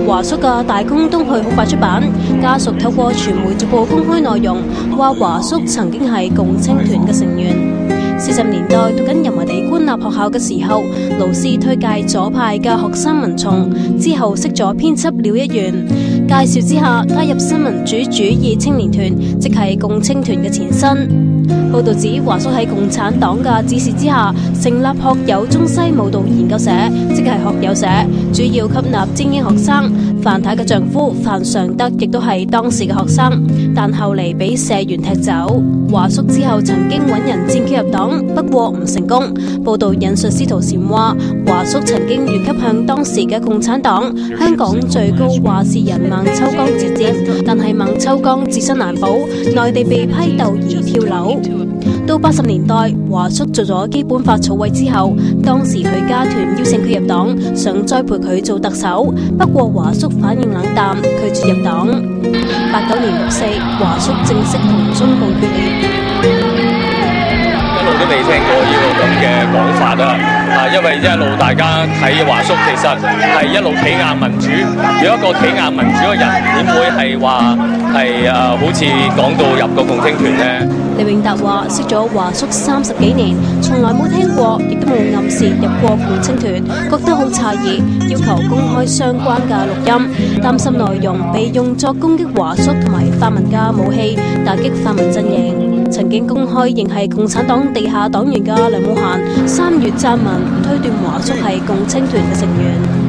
華叔嘅大公東去好快出版，家屬透過傳媒逐步公開內容，話華叔曾經係共青團嘅成員。40年代讀緊油麻地官立學校嘅時候，老師推介左派嘅學生文松，之後識咗編輯廖一元，介紹之下加入新民主主義青年團，即係共青團嘅前身。報道指華叔喺共產黨嘅指示之下，成立學友中西舞蹈研究社，即係學友社，主要吸納精英學生。范太嘅丈夫范尚德亦都係當時嘅學生，但後嚟俾社員踢走。華叔之後曾經揾人薦佢入黨，不過唔成功。報道引述司徒禪話，華叔曾經越級向當時嘅共產黨、香港最高話事人孟秋剛致電，但係孟秋剛自身難保，內地被批鬥而跳樓。到80年代，華叔做咗基本法草委之後，當時許家屯邀請佢入黨，想栽培佢做特首，不過華叔反應冷淡，拒絕入黨。89年6四，華叔正式同中共決裂。一路都未聽過呢個咁嘅講法啦，因為一路大家睇華叔其實係一路企硬民主，如果一個企硬民主嘅人，點會係話係好似講到入個共青團呢？李永達話：識咗華叔30幾年，從來冇聽過，亦都冇暗示入過共青團，覺得好詫異，要求公開相關嘅錄音，擔心內容被用作攻擊華叔同埋泛民嘅武器，打擊泛民陣營。曾經公開認係共產黨地下黨員嘅梁慕嫻3月撰文推斷華叔係共青團嘅成員。